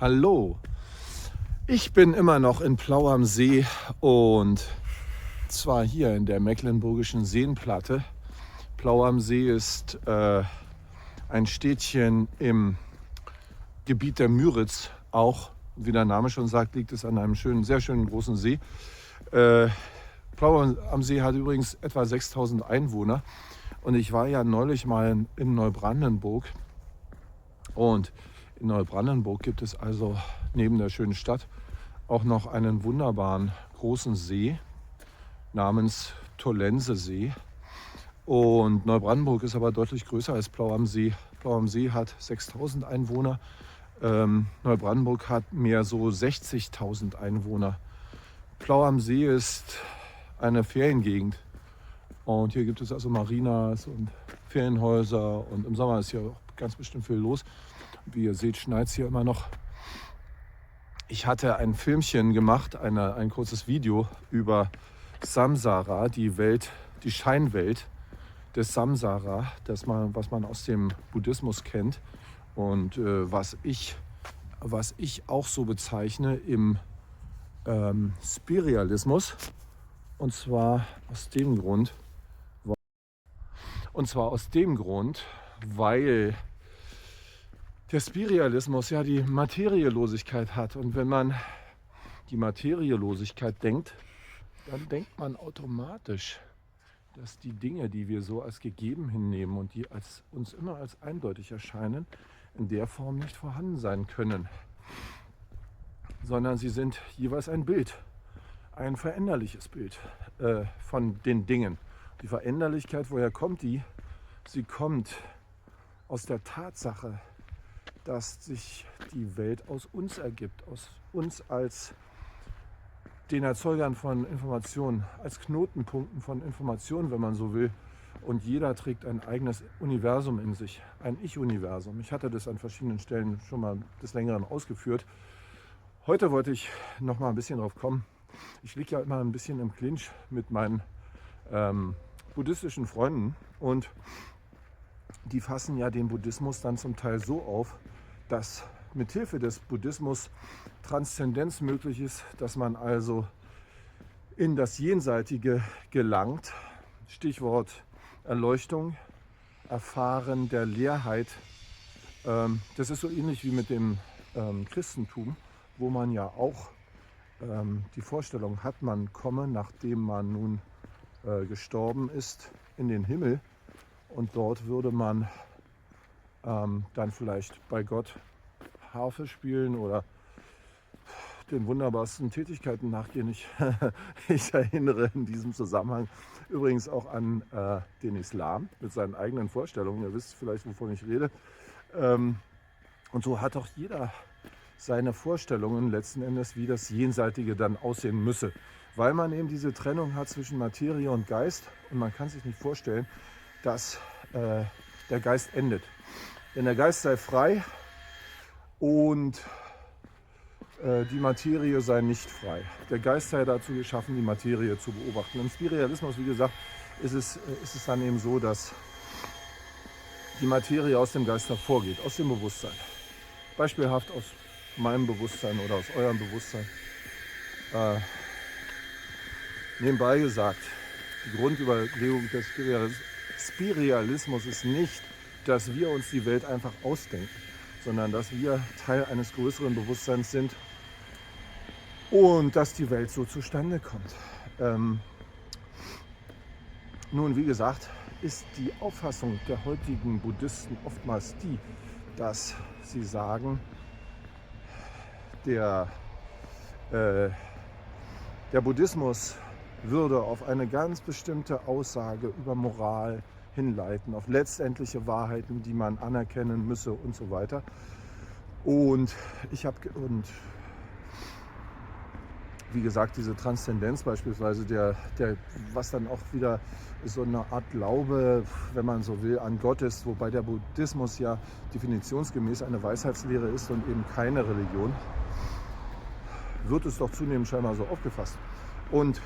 Hallo, ich bin immer noch in Plau am See und zwar hier in der Mecklenburgischen Seenplatte. Plau am See ist ein Städtchen im Gebiet der Müritz, auch wie der Name schon sagt, liegt es an einem sehr schönen großen See. Plau am See hat übrigens etwa 6000 Einwohner und ich war ja neulich mal in Neubrandenburg und in Neubrandenburg gibt es also neben der schönen Stadt auch noch einen wunderbaren großen See namens Tollensesee. Und Neubrandenburg ist aber deutlich größer als Plau am See. Plau am See hat 6000 Einwohner. Neubrandenburg hat mehr so 60.000 Einwohner. Plau am See ist eine Feriengegend. Und hier gibt es also Marinas und Ferienhäuser. Und im Sommer ist hier auch ganz bestimmt viel los. Wie ihr seht, schneit es hier immer noch. Ich hatte ein Filmchen gemacht, ein kurzes Video über Samsara, die Scheinwelt des Samsara, was man aus dem Buddhismus kennt und was ich auch so bezeichne im Spiritualismus. Und zwar aus dem Grund, weil der Spiritualismus ja die Materielosigkeit hat. Und wenn man die Materielosigkeit denkt, dann denkt man automatisch, dass die Dinge, die wir so als gegeben hinnehmen und die uns immer als eindeutig erscheinen, in der Form nicht vorhanden sein können. Sondern sie sind jeweils ein Bild, ein veränderliches Bild von den Dingen. Die Veränderlichkeit, woher kommt die? Sie kommt aus der Tatsache, dass sich die Welt aus uns ergibt, aus uns als den Erzeugern von Informationen, als Knotenpunkten von Informationen, wenn man so will. Und jeder trägt ein eigenes Universum in sich, ein Ich-Universum. Ich hatte das an verschiedenen Stellen schon mal des Längeren ausgeführt. Heute wollte ich noch mal ein bisschen drauf kommen. Ich liege ja immer ein bisschen im Clinch mit meinen buddhistischen Freunden und die fassen ja den Buddhismus dann zum Teil so auf, dass mithilfe des Buddhismus Transzendenz möglich ist, dass man also in das Jenseitige gelangt. Stichwort Erleuchtung, Erfahren der Leerheit. Das ist so ähnlich wie mit dem Christentum, wo man ja auch die Vorstellung hat, man komme, nachdem man nun gestorben ist, in den Himmel und dort würde man dann vielleicht bei Gott Harfe spielen oder den wunderbarsten Tätigkeiten nachgehen. Ich erinnere in diesem Zusammenhang übrigens auch an den Islam mit seinen eigenen Vorstellungen. Ihr wisst vielleicht, wovon ich rede. Und so hat auch jeder seine Vorstellungen letzten Endes, wie das Jenseitige dann aussehen müsse. Weil man eben diese Trennung hat zwischen Materie und Geist und man kann sich nicht vorstellen, dass der Geist endet. Denn der Geist sei frei und die Materie sei nicht frei. Der Geist sei dazu geschaffen, die Materie zu beobachten. Im Spiritualismus, wie gesagt, ist es dann eben so, dass die Materie aus dem Geist hervorgeht, aus dem Bewusstsein. Beispielhaft aus meinem Bewusstsein oder aus eurem Bewusstsein. Nebenbei gesagt, die Grundüberlegung des Spiritualismus ist nicht, dass wir uns die Welt einfach ausdenken, sondern dass wir Teil eines größeren Bewusstseins sind und dass die Welt so zustande kommt. Nun, wie gesagt, ist die Auffassung der heutigen Buddhisten oftmals die, dass sie sagen, der Buddhismus würde auf eine ganz bestimmte Aussage über Moral hinleiten, auf letztendliche Wahrheiten, die man anerkennen müsse und so weiter. Und wie gesagt, diese Transzendenz beispielsweise, was dann auch wieder so eine Art Glaube, wenn man so will, an Gott ist, wobei der Buddhismus ja definitionsgemäß eine Weisheitslehre ist und eben keine Religion, wird es doch zunehmend scheinbar so aufgefasst. Und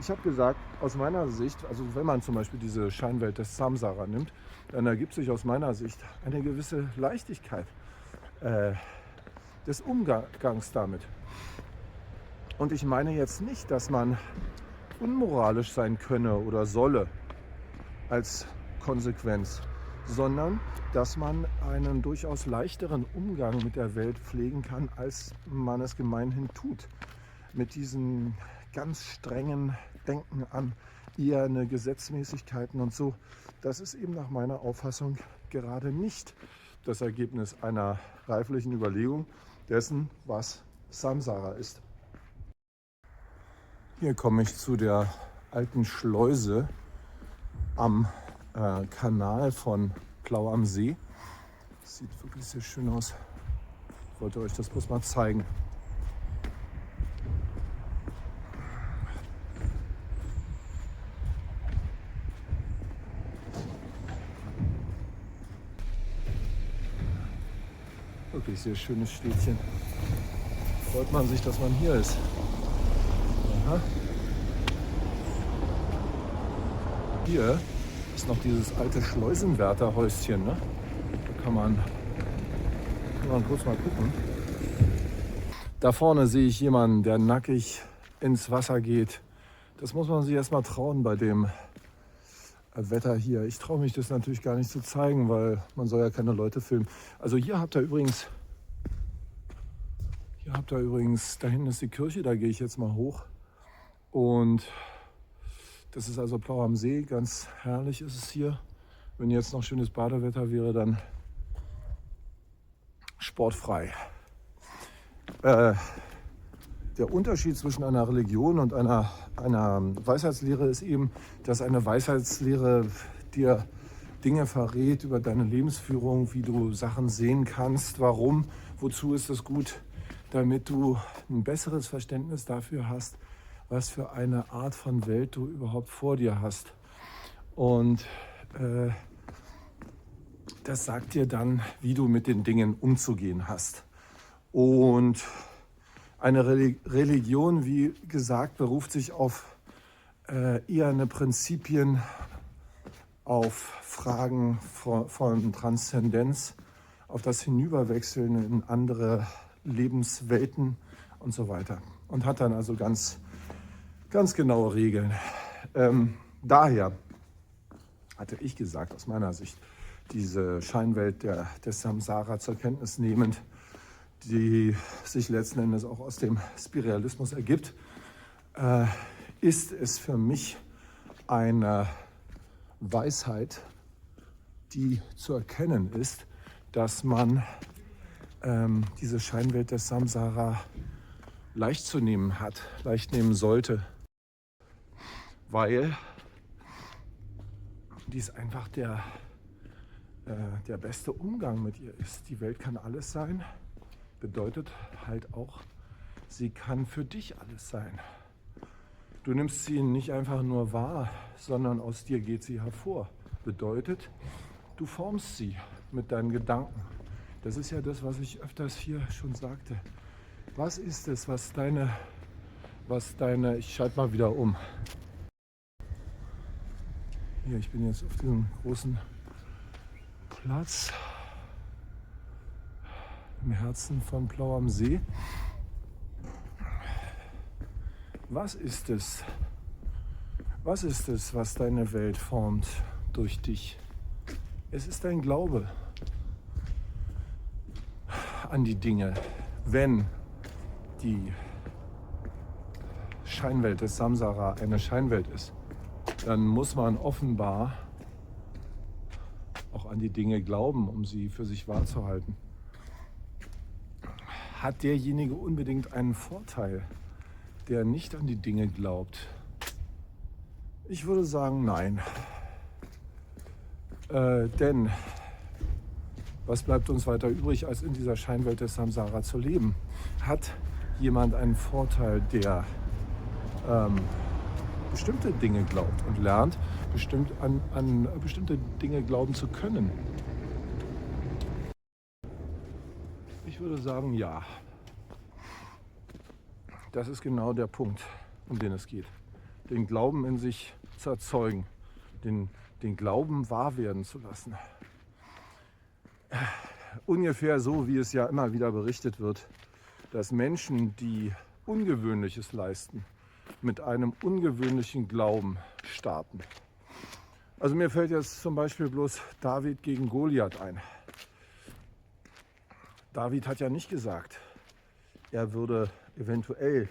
ich habe gesagt, aus meiner Sicht, also wenn man zum Beispiel diese Scheinwelt des Samsara nimmt, dann ergibt sich aus meiner Sicht eine gewisse Leichtigkeit des Umgangs damit. Und ich meine jetzt nicht, dass man unmoralisch sein könne oder solle als Konsequenz, sondern dass man einen durchaus leichteren Umgang mit der Welt pflegen kann, als man es gemeinhin tut. Mit diesen ganz strengen Denken an eher Gesetzmäßigkeiten und so. Das ist eben nach meiner Auffassung gerade nicht das Ergebnis einer reiflichen Überlegung dessen, was Samsara ist. Hier komme ich zu der alten Schleuse am Kanal von Plau am See. Das sieht wirklich sehr schön aus. Ich wollte euch das bloß mal zeigen. Wirklich sehr schönes Städtchen. Freut man sich, dass man hier ist. Aha. Hier ist noch dieses alte Schleusenwärterhäuschen. Ne? Da kann man kurz mal gucken. Da vorne sehe ich jemanden, der nackig ins Wasser geht. Das muss man sich erst mal trauen bei dem Wetter hier. Ich traue mich das natürlich gar nicht zu zeigen, weil man soll ja keine Leute filmen. Also hier habt ihr übrigens, da hinten ist die Kirche, da gehe ich jetzt mal hoch. Und das ist also Plau am See, ganz herrlich ist es hier. Wenn jetzt noch schönes Badewetter wäre, dann sportfrei. Der Unterschied zwischen einer Religion und einer Weisheitslehre ist eben, dass eine Weisheitslehre dir Dinge verrät über deine Lebensführung, wie du Sachen sehen kannst, warum, wozu ist das gut, damit du ein besseres Verständnis dafür hast, was für eine Art von Welt du überhaupt vor dir hast. Und das sagt dir dann, wie du mit den Dingen umzugehen hast. Und eine Religion, wie gesagt, beruft sich auf eher Prinzipien, auf Fragen von Transzendenz, auf das Hinüberwechseln in andere Lebenswelten und so weiter. Und hat dann also ganz genaue Regeln. Daher hatte ich gesagt, aus meiner Sicht, diese Scheinwelt des Samsara zur Kenntnis nehmend, die sich letzten Endes auch aus dem Spiritualismus ergibt, ist es für mich eine Weisheit, die zu erkennen ist, dass man diese Scheinwelt des Samsara leicht zu nehmen hat, leicht nehmen sollte, weil dies einfach der beste Umgang mit ihr ist. Die Welt kann alles sein. Bedeutet halt auch, sie kann für dich alles sein. Du nimmst sie nicht einfach nur wahr, sondern aus dir geht sie hervor. Bedeutet, du formst sie mit deinen Gedanken. Das ist ja das, was ich öfters hier schon sagte. Was ist es, was deine, ich schalte mal wieder um. Hier, ich bin jetzt auf diesem großen Platz im Herzen von Plau am See. Was ist es? Was ist es, was deine Welt formt durch dich? Es ist dein Glaube an die Dinge. Wenn die Scheinwelt des Samsara eine Scheinwelt ist, dann muss man offenbar auch an die Dinge glauben, um sie für sich wahrzuhalten. Hat derjenige unbedingt einen Vorteil, der nicht an die Dinge glaubt? Ich würde sagen, nein. Denn was bleibt uns weiter übrig, als in dieser Scheinwelt des Samsara zu leben? Hat jemand einen Vorteil, der bestimmte Dinge glaubt und lernt, an bestimmte Dinge glauben zu können? Ich würde sagen, ja. Das ist genau der Punkt, um den es geht. Den Glauben in sich zu erzeugen, den Glauben wahr werden zu lassen. ungefähr so, wie es ja immer wieder berichtet wird, dass Menschen, die Ungewöhnliches leisten, mit einem ungewöhnlichen Glauben starten. Also mir fällt jetzt zum Beispiel bloß David gegen Goliath ein. David hat ja nicht gesagt, er würde eventuell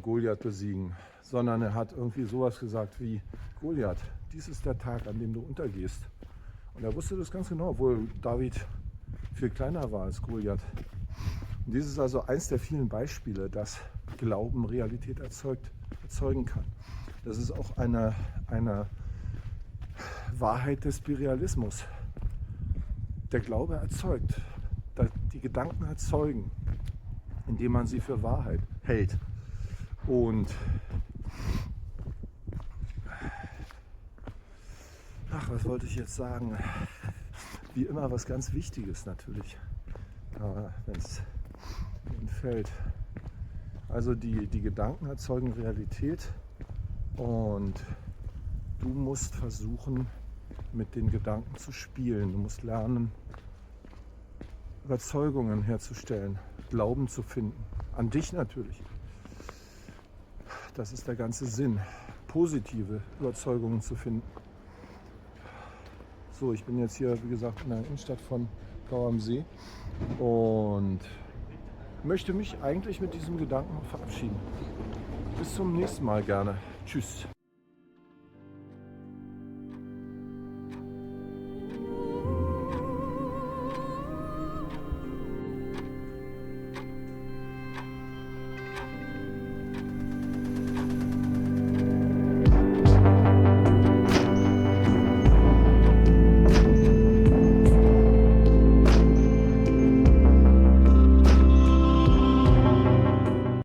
Goliath besiegen, sondern er hat irgendwie sowas gesagt wie: Goliath, dies ist der Tag, an dem du untergehst. Und er wusste das ganz genau, obwohl David viel kleiner war als Goliath. Und dies ist also eins der vielen Beispiele, dass Glauben Realität erzeugen kann. Das ist auch eine Wahrheit des Spiritualismus. Der Glaube erzeugt, die Gedanken erzeugen, indem man sie für Wahrheit hält. Und was wollte ich jetzt sagen? Wie immer was ganz Wichtiges natürlich, wenn es entfällt. Also die Gedanken erzeugen Realität und du musst versuchen, mit den Gedanken zu spielen. Du musst lernen, Überzeugungen herzustellen, Glauben zu finden. An dich natürlich. Das ist der ganze Sinn, positive Überzeugungen zu finden. So, ich bin jetzt hier, wie gesagt, in der Innenstadt von Gau am See und möchte mich eigentlich mit diesem Gedanken verabschieden. Bis zum nächsten Mal gerne. Tschüss.